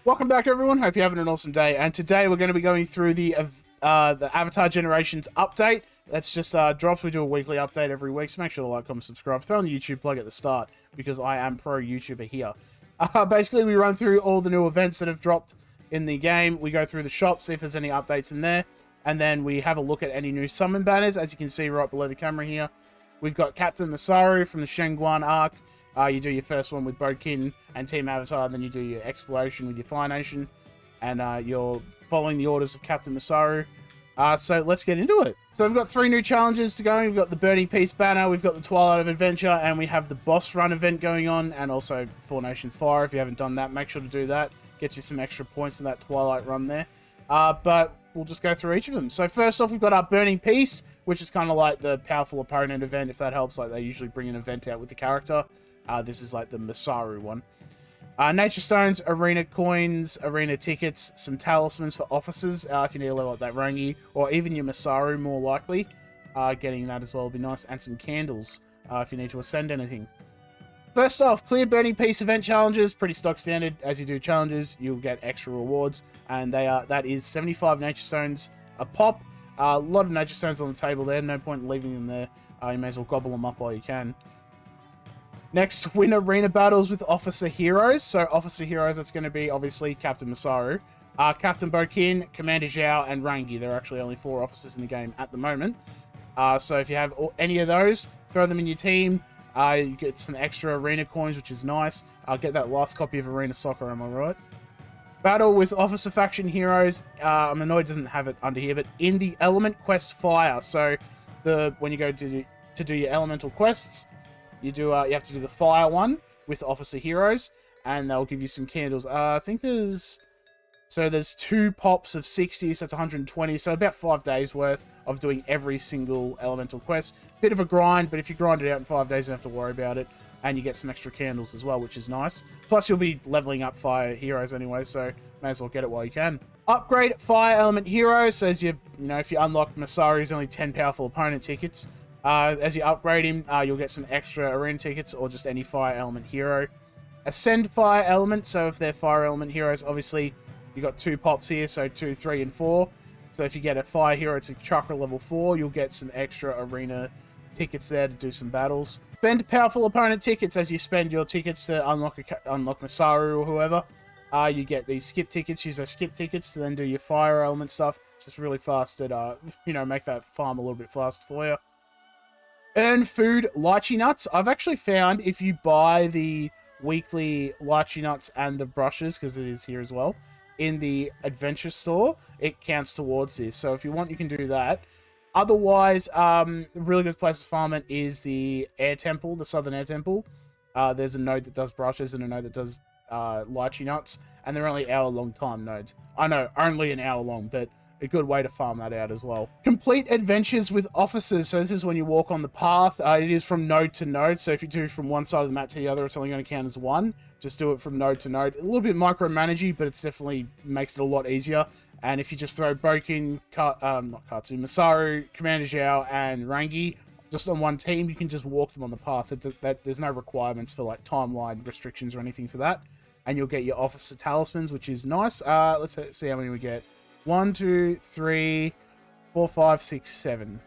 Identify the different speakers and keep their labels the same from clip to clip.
Speaker 1: Welcome back, everyone. Hope you're having an awesome day. And today we're going to be going through the Avatar Generations update. That's just drops. We do a weekly update every week, so make sure to like, comment, subscribe. Throw on the YouTube plug at the start, because I am pro YouTuber here. Basically, we run through all the new events that have dropped in the game. We go through the shop, see if there's any updates in there. And then we have a look at any new summon banners. As you can see right below the camera here, we've got Captain Masaru from the Shen Guan arc. You do your first one with Bokin and Team Avatar, and then you do your exploration with your Fire Nation, and you're following the orders of Captain Masaru. So let's get into it. So we've got 3 new challenges to go. We've got the Burning Peace banner, we've got the Twilight of Adventure, and we have the boss run event going on, and also 4 Nations Fire. If you haven't done that, make sure to do that. Get you some extra points in that Twilight run there. But we'll just go through each of them. So first off, we've got our Burning Peace, which is kind of like the powerful opponent event, if that helps. Like, they usually bring an event out with the character. This is like the Masaru one. Nature Stones, Arena Coins, Arena Tickets, some Talismans for Officers, if you need to level up that Rangi, or even your Masaru, more likely. Getting that as well would be nice. And some Candles, if you need to ascend anything. First off, clear Burning Peace event challenges. Pretty stock standard. As you do challenges, you'll get extra rewards. And that is 75 Nature Stones a pop. A lot of Nature Stones on the table there. No point in leaving them there. You may as well gobble them up while you can. Next, win arena battles with Officer Heroes. So Officer Heroes, that's going to be obviously Captain Masaru, Captain Bokin, Commander Zhao, and Rangi. There are actually only 4 officers in the game at the moment. So if you have any of those, throw them in your team. You get some extra arena coins, which is nice. I'll get that last copy of Arena Soccer, am I right? Battle with Officer Faction Heroes. I'm annoyed it doesn't have it under here, but in the Element Quest Fire. So when you go to do your elemental quests, you have to do the fire one with Officer Heroes, and they'll give you some candles. I think there's 2 pops of 60, so that's 120, so about 5 days worth of doing every single elemental quest. Bit of a grind, but if you grind it out in 5 days, you don't have to worry about it, and you get some extra candles as well, which is nice. Plus, you'll be leveling up fire heroes anyway, so may as well get it while you can. Upgrade fire element heroes. So as if you unlock Masaru's only 10 powerful opponent tickets. As you upgrade him, you'll get some extra arena tickets or just any fire element hero. Ascend fire element, so if they're fire element heroes, obviously you got 2 pops here, so 2, 3, and 4. So if you get a fire hero to chakra level 4, you'll get some extra arena tickets there to do some battles. Spend powerful opponent tickets. As you spend your tickets to unlock Masaru or whoever, you get these skip tickets. Use those skip tickets to then do your fire element stuff. Just really fast at make that farm a little bit faster for you. Earn food lychee nuts. I've actually found if you buy the weekly lychee nuts and the brushes, because it is here as well, in the adventure store, it counts towards this. So if you want, you can do that. Otherwise, a really good place to farm it is the Air Temple, the Southern Air Temple. There's a node that does brushes and a node that does lychee nuts, and they're only hour-long time nodes. I know, only an hour long, but a good way to farm that out as well. Complete adventures with officers. So this is when you walk on the path. It is from node to node. So if you do from one side of the map to the other, it's only going to count as 1. Just do it from node to node. A little bit micromanagey, but it's definitely makes it a lot easier. And if you just throw Bokin, Masaru, Commander Zhao, and Rangi just on one team, you can just walk them on the path. There's no requirements for like timeline restrictions or anything for that. And you'll get your officer talismans, which is nice. Let's see how many we get. 1, 2, 3, 4, 5, 6, 7.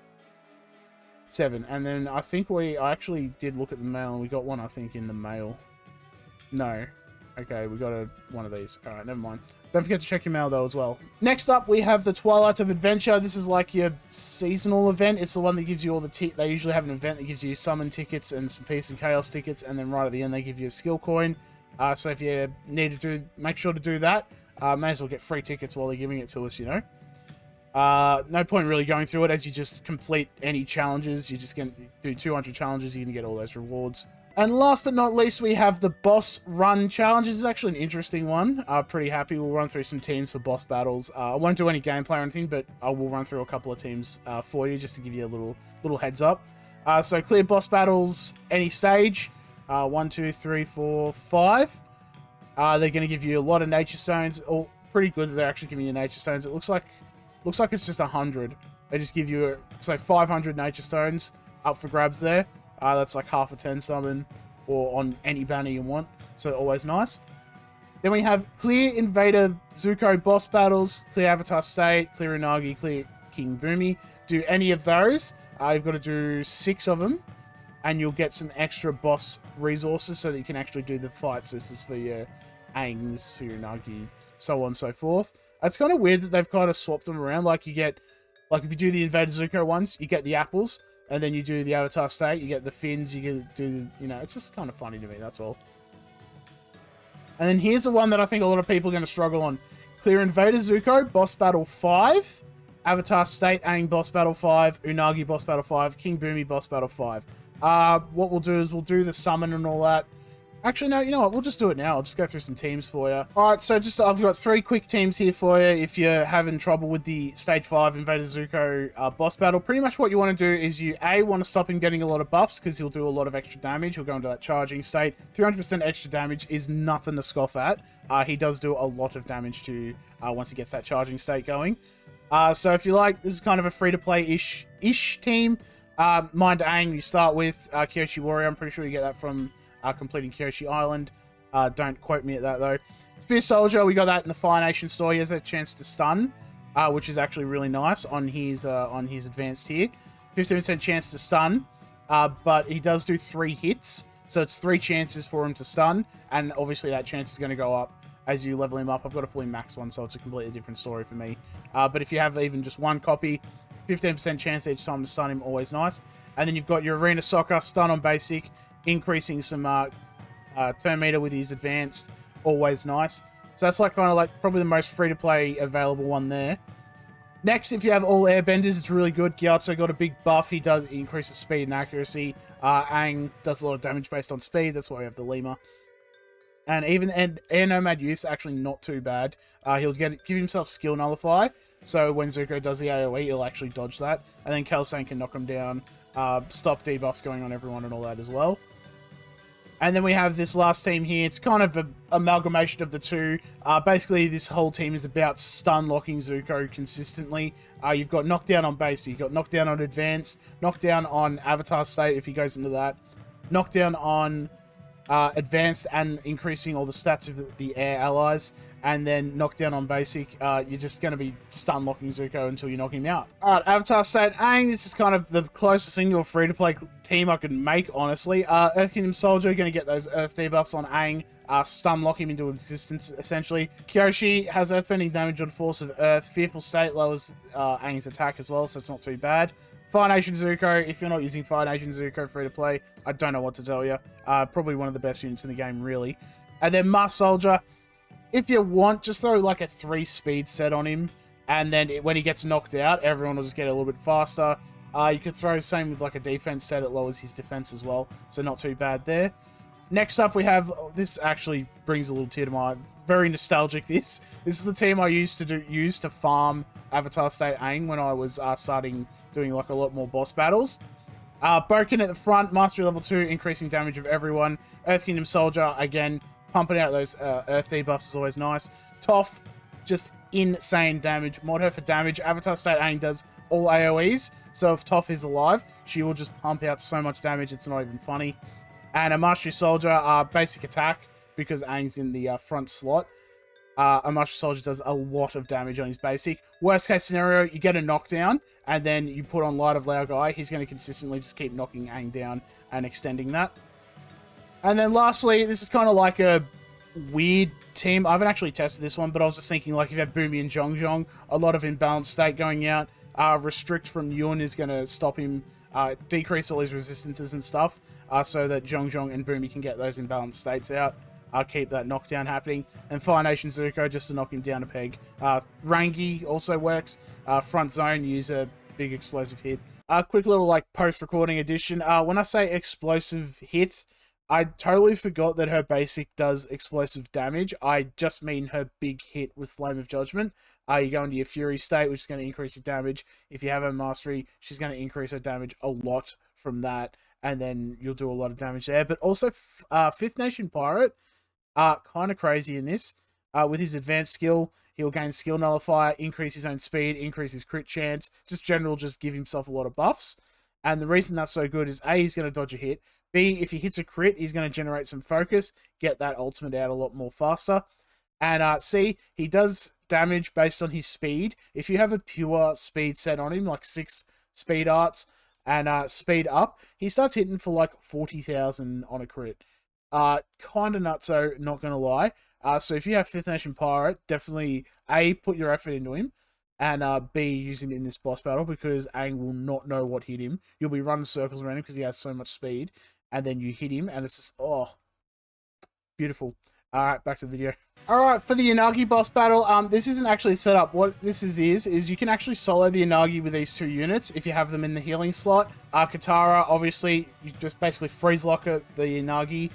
Speaker 1: 7. And then I think I actually did look at the mail, and we got one, I think, in the mail. No. Okay, we got one of these. Alright, never mind. Don't forget to check your mail, though, as well. Next up, we have the Twilight of Adventure. This is like your seasonal event. It's the one that gives you all the they usually have an event that gives you summon tickets and some peace and chaos tickets, and then right at the end, they give you a skill coin. So if you need to make sure to do that. May as well get free tickets while they're giving it to us, No point really going through it, as you just complete any challenges. You're just going to do 200 challenges, you're going to get all those rewards. And last but not least, we have the boss run challenge. This is actually an interesting one. Pretty happy. We'll run through some teams for boss battles. I won't do any gameplay or anything, but I will run through a couple of teams for you, just to give you a little heads up. So clear boss battles, any stage. 1, 2, 3, 4, 5. They're going to give you a lot of nature stones. Oh, pretty good that they're actually giving you nature stones. It looks like it's just 100. They just give you 500 nature stones up for grabs there. That's like half a 10 summon or on any banner you want. So always nice. Then we have clear Invader Zuko boss battles, clear Avatar State, clear Unagi, clear King Bumi. Do any of those. You've got to do 6 of them, and you'll get some extra boss resources so that you can actually do the fights. This is for your Aang, this is for your Unagi, so on and so forth. It's kind of weird that they've kind of swapped them around. Like, you get, like, if you do the Invader Zuko ones, you get the apples, and then you do the Avatar State, you get the fins, you get do, you know, it's just kind of funny to me, that's all. And then here's the one that I think a lot of people are going to struggle on. Clear Invader Zuko, Boss Battle 5. Avatar State, Aang, Boss Battle 5. Unagi, Boss Battle 5. King Bumi, Boss Battle 5. What we'll do is we'll do the summon and all that. Actually, no, you know what? We'll just do it now. I'll just go through some teams for you. Alright, so just I've got 3 quick teams here for you if you're having trouble with the Stage 5 Invader Zuko boss battle. Pretty much what you want to do is you, A, want to stop him getting a lot of buffs because he'll do a lot of extra damage. He'll go into that charging state. 300% extra damage is nothing to scoff at. He does do a lot of damage to you once he gets that charging state going. So if you like, this is kind of a free-to-play-ish team. Mind Aang, you start with Kyoshi Warrior. I'm pretty sure you get that from completing Kyoshi Island. Don't quote me at that, though. Spear Soldier, we got that in the Fire Nation store. He has a chance to stun, which is actually really nice on his advanced tier. 15% chance to stun, but he does do 3 hits, so it's 3 chances for him to stun, and obviously that chance is going to go up as you level him up. I've got a fully max one, so it's a completely different story for me. But if you have even just 1 copy, 15% chance each time to stun him, always nice. And then you've got your Arena Soccer, stun on basic, increasing some turn meter with his advanced, always nice. So that's like kind of like probably the most free-to-play available one there. Next, if you have all airbenders, it's really good. Gyatso got a big buff. He does increase the speed and accuracy. Aang does a lot of damage based on speed. That's why we have the Lemur. And even Air Nomad Youth's actually not too bad. He'll give himself skill nullify. So when Zuko does the AoE, he'll actually dodge that. And then Kelsang can knock him down. Stop debuffs going on everyone and all that as well. And then we have this last team here. It's kind of an amalgamation of the two. Basically, this whole team is about stun locking Zuko consistently. You've got knockdown on base, you've got knockdown on advanced, knockdown on Avatar State if he goes into that, knockdown on advanced and increasing all the stats of the air allies, and then knockdown on basic. You're just going to be stun locking Zuko until you knock him out. Alright, Avatar State Aang, this is kind of the closest thing to a free-to-play team I could make, honestly. Earth Kingdom Soldier, going to get those Earth debuffs on Aang, stun lock him into existence, essentially. Kyoshi has earthbending damage on Force of Earth. Fearful State lowers Aang's attack as well, so it's not too bad. Fire Nation Zuko, if you're not using Fire Nation Zuko free-to-play, I don't know what to tell you. Probably one of the best units in the game, really. And then Masked Soldier, if you want, just throw like a 3-speed set on him, and then when he gets knocked out, everyone will just get a little bit faster. You could throw the same with like a defense set, it lowers his defense as well, so not too bad there. Next up we have, this actually brings a little tear to my eye, very nostalgic this. This is the team I used to farm Avatar State Aang when I was starting doing like a lot more boss battles. Boken at the front, Mastery Level 2, increasing damage of everyone. Earth Kingdom Soldier, again, pumping out those Earth debuffs is always nice. Toph, just insane damage. Mod her for damage. Avatar State Aang does all AoEs, so if Toph is alive, she will just pump out so much damage, it's not even funny. And a Mastery Soldier, basic attack, because Aang's in the front slot. A Mastery Soldier does a lot of damage on his basic. Worst case scenario, you get a knockdown, and then you put on Light of Laogai. He's going to consistently just keep knocking Aang down and extending that. And then lastly, this is kind of like a weird team. I haven't actually tested this one, but I was just thinking, like, if you have Bumi and Zhong, a lot of imbalanced state going out. Restrict from Yun is going to stop him, decrease all his resistances and stuff, so that Zhong and Bumi can get those imbalanced states out. Keep that knockdown happening. And Fire Nation Zuko just to knock him down a peg. Rangi also works. Front zone, use a big explosive hit. Quick little like post-recording addition. When I say explosive hit, I totally forgot that her basic does explosive damage. I just mean her big hit with Flame of Judgment. You go into your Fury state, which is going to increase your damage. If you have her Mastery, she's going to increase her damage a lot from that, and then you'll do a lot of damage there. But also, Fifth Nation Pirate, kind of crazy in this. With his advanced skill, he'll gain skill nullifier, increase his own speed, increase his crit chance, just give himself a lot of buffs. And the reason that's so good is A, he's going to dodge a hit. B, if he hits a crit, he's going to generate some focus, get that ultimate out a lot more faster. And see, he does damage based on his speed. If you have a pure speed set on him, like 6 speed arts and speed up, he starts hitting for like 40,000 on a crit. Kind of nutso, not gonna lie. So if you have 5th Nation Pirate, definitely A, put your effort into him, and B, use him in this boss battle, because Aang will not know what hit him. You'll be running circles around him because he has so much speed, and then you hit him, and it's just, oh, beautiful. Alright, back to the video. Alright, for the Unagi boss battle, this isn't actually set up. What this is you can actually solo the Unagi with these 2 units if you have them in the healing slot. Katara, obviously, you just basically freeze lock the Unagi,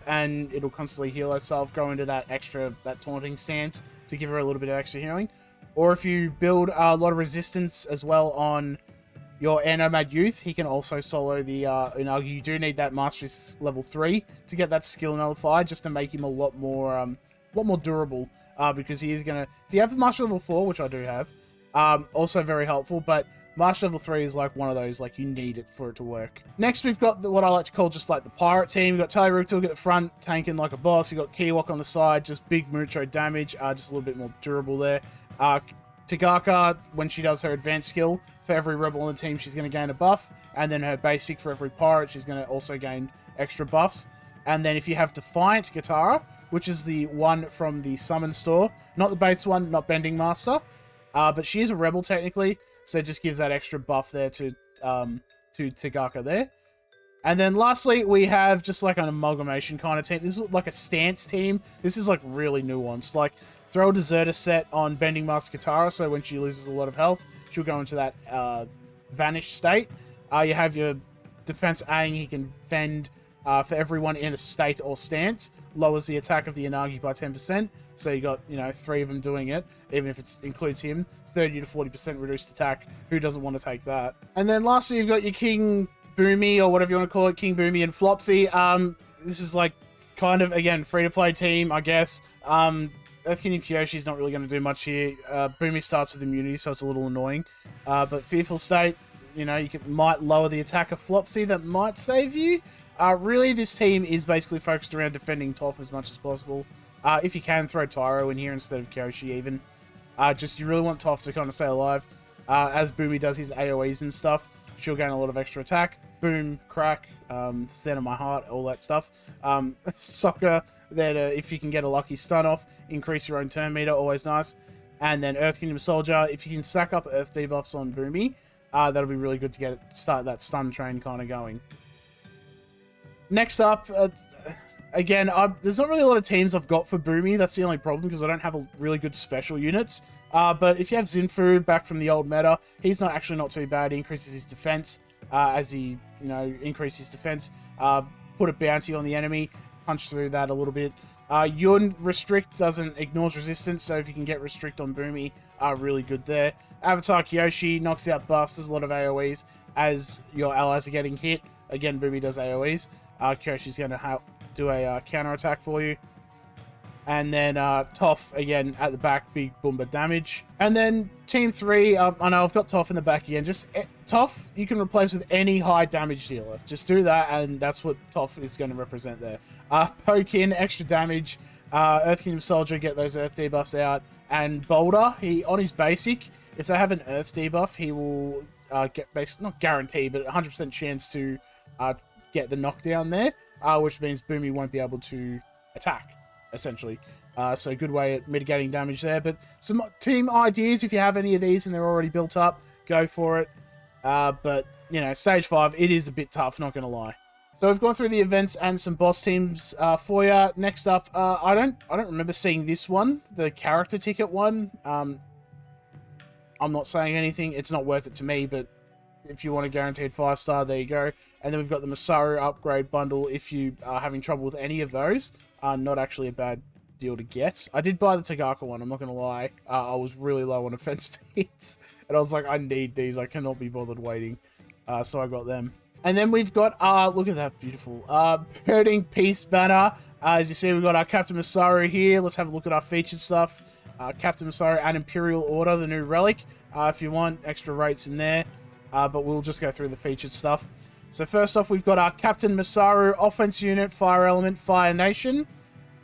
Speaker 1: and it'll constantly heal herself, go into that taunting stance to give her a little bit of extra healing. Or if you build a lot of resistance as well on your Air Nomad Youth, he can also solo the Unagi. You do need that Mastery level 3 to get that skill nullified, just to make him a lot more durable, because he is gonna, if you have the Master level 4, which I do have, also very helpful, but Master level 3 is like one of those, like, you need it for it to work. Next, we've got what I like to call just like the pirate team. We've got Talirutuk at the front, tanking like a boss. We've got Kiwok on the side, just big mucho damage, just a little bit more durable there. Tagaka, when she does her advanced skill, for every rebel on the team, she's going to gain a buff. And then her basic, for every pirate, she's going to also gain extra buffs. And then if you have Defiant Katara, which is the one from the Summon Store, not the base one, not Bending Master, but she is a rebel technically, so it just gives that extra buff there to Tagaka there. And then lastly, we have just like an amalgamation kind of team. This is like a stance team. This is like really nuanced. Like, throw a Deserter set on Bending Master Katara, so when she loses a lot of health, she'll go into that vanished state. You have your defense Aang, he can fend for everyone in a state or stance. Lowers the attack of the Unagi by 10%. So you got, 3 of them doing it, even if it includes him. 30 to 40% reduced attack. Who doesn't want to take that? And then lastly, you've got your King Bumi, or whatever you want to call it, King Bumi and Flopsie. This is like kind of, again, free-to-play team, I guess. Earth Kingdom Kyoshi's not really going to do much here. Bumi starts with immunity, so it's a little annoying. But Fearful State, you might lower the attack of Flopsie, that might save you. Really, this team is basically focused around defending Toph as much as possible. If you can, throw Tyro in here instead of Kyoshi even. You really want Toph to kind of stay alive. As Bumi does his AoEs and stuff, she'll gain a lot of extra attack. Boom, crack, stand on my heart, all that stuff. Soccer, that if you can get a lucky stun off, increase your own turn meter, always nice. And then Earth Kingdom Soldier, if you can stack up Earth debuffs on Bumi, that'll be really good to start that stun train kind of going. Next up, again, there's not really a lot of teams I've got for Bumi. That's the only problem, because I don't have a really good special units. But if you have Zinfu back from the old meta, he's actually not too bad. He increases his defense as he, increases defense. Put a bounty on the enemy, punch through that a little bit. Yun Restrict ignores resistance, so if you can get Restrict on Bumi, really good there. Avatar Kyoshi knocks out buffs. There's a lot of AoEs as your allies are getting hit. Again, Bumi does AoEs. Kyoshi's going to do a counter attack for you. And then Toph, again, at the back, big Boomba damage. And then Team 3, I know I've got Toph in the back again. Toph, you can replace with any high damage dealer. Just do that, and that's what Toph is going to represent there. Poke in, extra damage. Earth Kingdom Soldier, get those Earth debuffs out. And Boulder, on his basic, if they have an Earth debuff, he will get, not guarantee, but 100% chance to get the knockdown there, which means Bumi won't be able to attack, essentially. So good way at mitigating damage there. But some team ideas, if you have any of these and they're already built up, go for it. But, stage 5, it is a bit tough, not going to lie. So we've gone through the events and some boss teams for you. Next up, I don't remember seeing this one, the character ticket one. I'm not saying anything. It's not worth it to me, but if you want a guaranteed 5-star, there you go. And then we've got the Masaru upgrade bundle. If you are having trouble with any of those, not actually a bad deal to get. I did buy the Tagaka one, I'm not going to lie. I was really low on offense speeds, and I was like, I need these. I cannot be bothered waiting. So I got them. And then we've got, look at that beautiful Birding Peace banner. As you see, we've got our Captain Masaru here. Let's have a look at our featured stuff. Captain Masaru and Imperial Order, the new relic. If you want, extra rates in there. But we'll just go through the featured stuff. So first off, we've got our Captain Masaru offense unit, Fire Element, Fire Nation.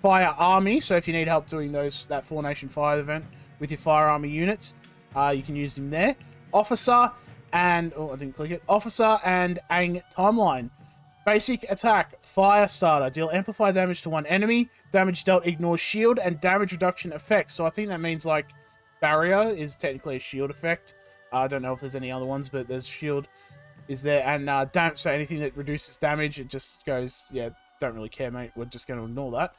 Speaker 1: Fire Army, so if you need help doing that 4-Nation Fire event with your Fire Army units, you can use him there. Officer and... Oh, I didn't click it. Officer and Aang Timeline. Basic attack, Fire Starter. Deal amplified damage to one enemy. Damage dealt ignores shield and damage reduction effects. So I think that means, like, Barrier is technically a shield effect. I don't know if there's any other ones, but there's shield is there. And so anything that reduces damage, it just goes, yeah, don't really care, mate. We're just going to ignore that.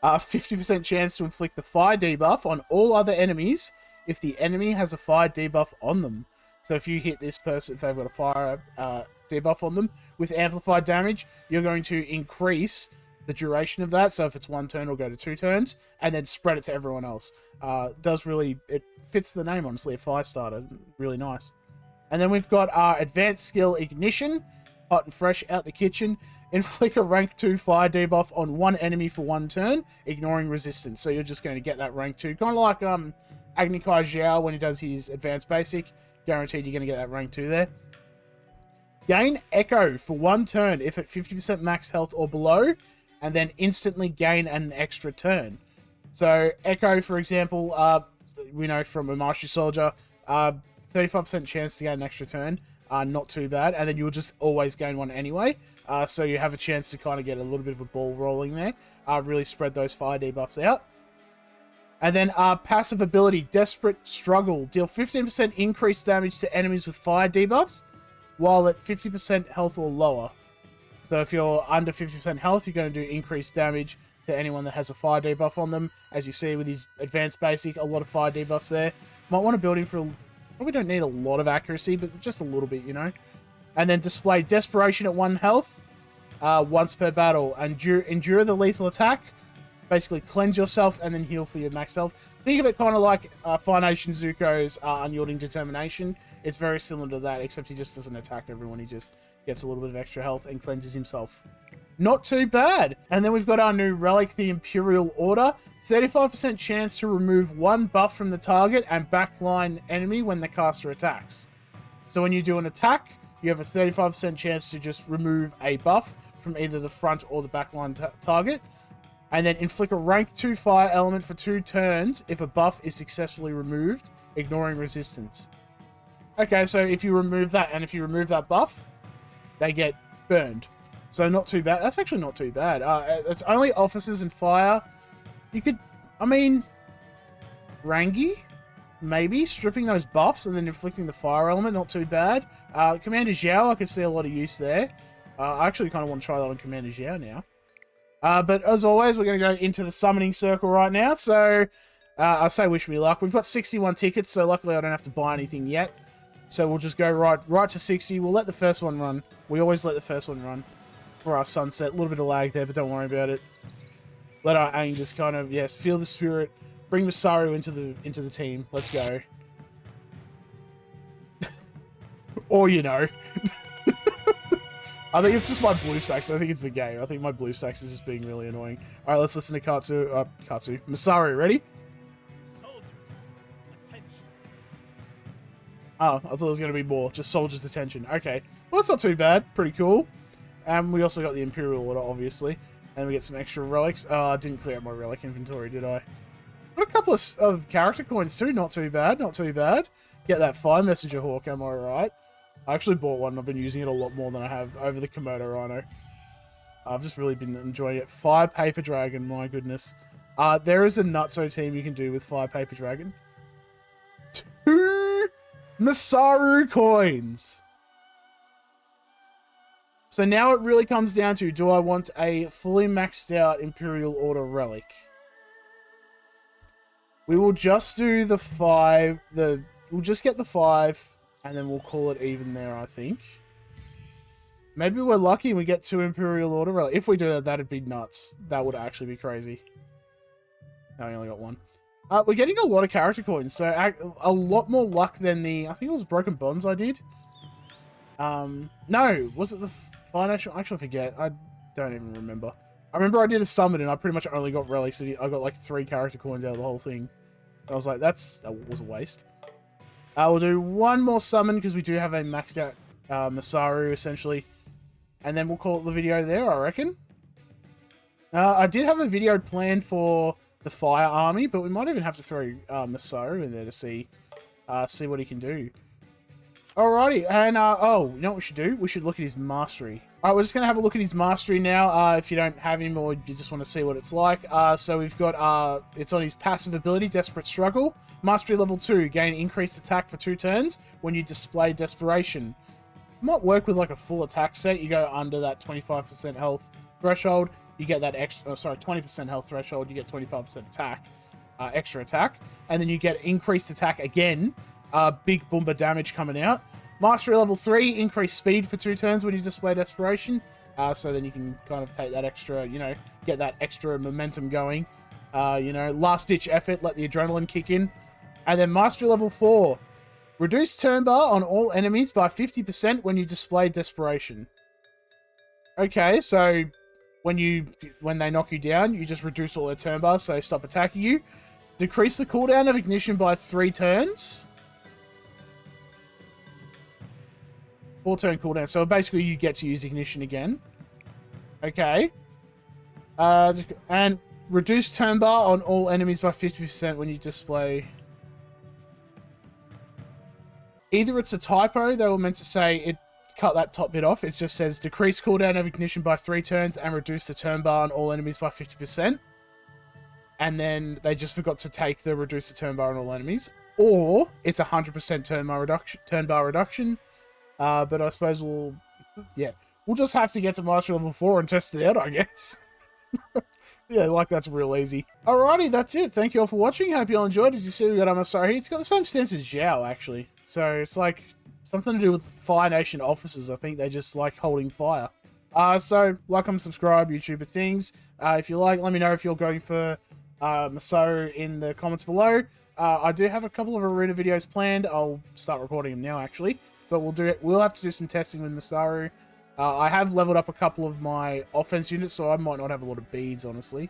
Speaker 1: 50% chance to inflict the fire debuff on all other enemies if the enemy has a fire debuff on them. So if you hit this person, if they've got a fire debuff on them with amplified damage, you're going to increase the duration of that. So if it's 1 turn, it'll go to 2 turns, and then spread it to everyone else. It fits the name, honestly, a fire starter. Really nice. And then we've got our advanced skill Ignition, hot and fresh out the kitchen. Inflict a rank 2 fire debuff on one enemy for 1 turn, ignoring resistance. So you're just going to get that rank 2. Kind of like Agni Kai Xiao when he does his advanced basic. Guaranteed you're going to get that rank 2 there. Gain Echo for 1 turn if at 50% max health or below, and then instantly gain an extra turn. So Echo, for example, we know from a Mastery Soldier, 35% chance to get an extra turn. Not too bad. And then you'll just always gain one anyway. So you have a chance to kind of get a little bit of a ball rolling there. Really spread those fire debuffs out. And then passive ability, Desperate Struggle. Deal 15% increased damage to enemies with fire debuffs while at 50% health or lower. So if you're under 50% health, you're going to do increased damage to anyone that has a fire debuff on them. As you see with his advanced basic, a lot of fire debuffs there. Might want to build him for... Probably don't need a lot of accuracy, but just a little bit, you know. And then display Desperation at 1 health once per battle. And endure the lethal attack. Basically cleanse yourself and then heal for your max health. Think of it kind of like Fire Nation Zuko's Unyielding Determination. It's very similar to that, except he just doesn't attack everyone. He just gets a little bit of extra health and cleanses himself. Not too bad. And then we've got our new relic, the Imperial Order. 35% chance to remove 1 buff from the target and backline enemy when the caster attacks. So when you do an attack, you have a 35% chance to just remove a buff from either the front or the backline target. And then inflict a rank 2 fire element for 2 turns if a buff is successfully removed, ignoring resistance. Okay, so if you remove that, and if you remove that buff, they get burned. So not too bad. That's actually not too bad. It's only officers and fire. You could, I mean, Rangi, maybe, stripping those buffs and then inflicting the fire element, not too bad. Commander Xiao, I could see a lot of use there. I actually kind of want to try that on Commander Xiao now. But as always, we're going to go into the summoning circle right now. So I say wish me luck. We've got 61 tickets, so luckily I don't have to buy anything yet. So we'll just go right to 60. We'll let the first one run. We always let the first one run for our sunset. A little bit of lag there, but don't worry about it. Let our Aang just kind of, yes, feel the spirit. Bring Masaru into the team. Let's go. Or, you know. I think it's just my blue stacks. I think it's the game. I think my blue stacks is just being really annoying. Alright, let's listen to Masaru, ready?
Speaker 2: Soldiers, attention.
Speaker 1: Oh, I thought there was going to be more. Just soldiers' attention. Okay. Well, that's not too bad. Pretty cool. We also got the Imperial Order, obviously. And we get some extra relics. Oh, I didn't clear out my relic inventory, did I? Got a couple of character coins too. Not too bad. Not too bad. Get that Fire Messenger Hawk, am I right? I actually bought one and I've been using it a lot more than I have over the Komodo Rhino. I've just really been enjoying it. Fire Paper Dragon, my goodness. There is a Nutso team you can do with Fire Paper Dragon. 2 Masaru coins! So now it really comes down to, do I want a fully maxed out Imperial Order relic? We will just do the 5, we'll just get the 5, and then we'll call it even there, I think. Maybe we're lucky and we get 2 Imperial Order relics. If we do that, that'd be nuts. That would actually be crazy. No, I only got 1. We're getting a lot of character coins, so a lot more luck than the, I think it was Broken Bonds I did. No, was it the Financial? I actually forget. I don't even remember. I remember I did a summon and I pretty much only got relics. I got like 3 character coins out of the whole thing. I was like, that was a waste. We'll do 1 more summon because we do have a maxed out Masaru essentially. And then we'll call it the video there, I reckon. I did have a video planned for the Fire Army, but we might even have to throw Masaru in there to see what he can do. Alrighty, and oh, you know what we should do? We should look at his mastery. Alright, we're just going to have a look at his mastery now, if you don't have him or you just want to see what it's like. So we've got, it's on his passive ability, Desperate Struggle. Mastery level 2, gain increased attack for 2 turns when you display Desperation. Might work with like a full attack set. You go under that 25% health threshold, you get that extra, 20% health threshold, you get 25% attack, extra attack. And then you get increased attack again, big boomba damage coming out. Mastery level 3, increased speed for 2 turns when you display Desperation. So then you can kind of take that extra, you know, get that extra momentum going. You know, last ditch effort, let the adrenaline kick in. And then Mastery level 4, reduce turn bar on all enemies by 50% when you display Desperation. Okay, so when they knock you down, you just reduce all their turn bars so they stop attacking you. Decrease the cooldown of ignition by 3 turns. 4-turn cooldown. So basically you get to use ignition again. Okay. And reduce turn bar on all enemies by 50% when you display. Either it's a typo, they were meant to say it cut that top bit off. It just says decrease cooldown of ignition by 3 turns and reduce the turn bar on all enemies by 50%. And then they just forgot to take the reduce the turn bar on all enemies. Or it's 100% turn bar reduction. But I suppose we'll just have to get to Mastery level 4 and test it out, I guess. Yeah, like that's real easy. Alrighty, that's it. Thank you all for watching. Hope you all enjoyed. As you see, we got Masaru here. It's got the same stance as Zhao, actually. So it's like something to do with Fire Nation officers. I think they just like holding fire. So like, comment, subscribe, YouTuber things. If you like, let me know if you're going for Masaru in the comments below. I do have a couple of arena videos planned. I'll start recording them now, actually. But we'll have to do some testing with Masaru. I have leveled up a couple of my offense units, so I might not have a lot of beads, honestly.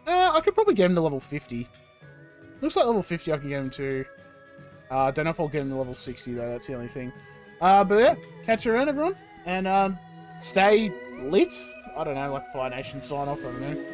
Speaker 1: I could probably get him to level 50. Looks like level 50 I can get him to. I don't know if I'll get him to level 60, though. That's the only thing. But yeah, catch you around, everyone. And stay lit. I don't know, like Fire Nation sign off, I don't know.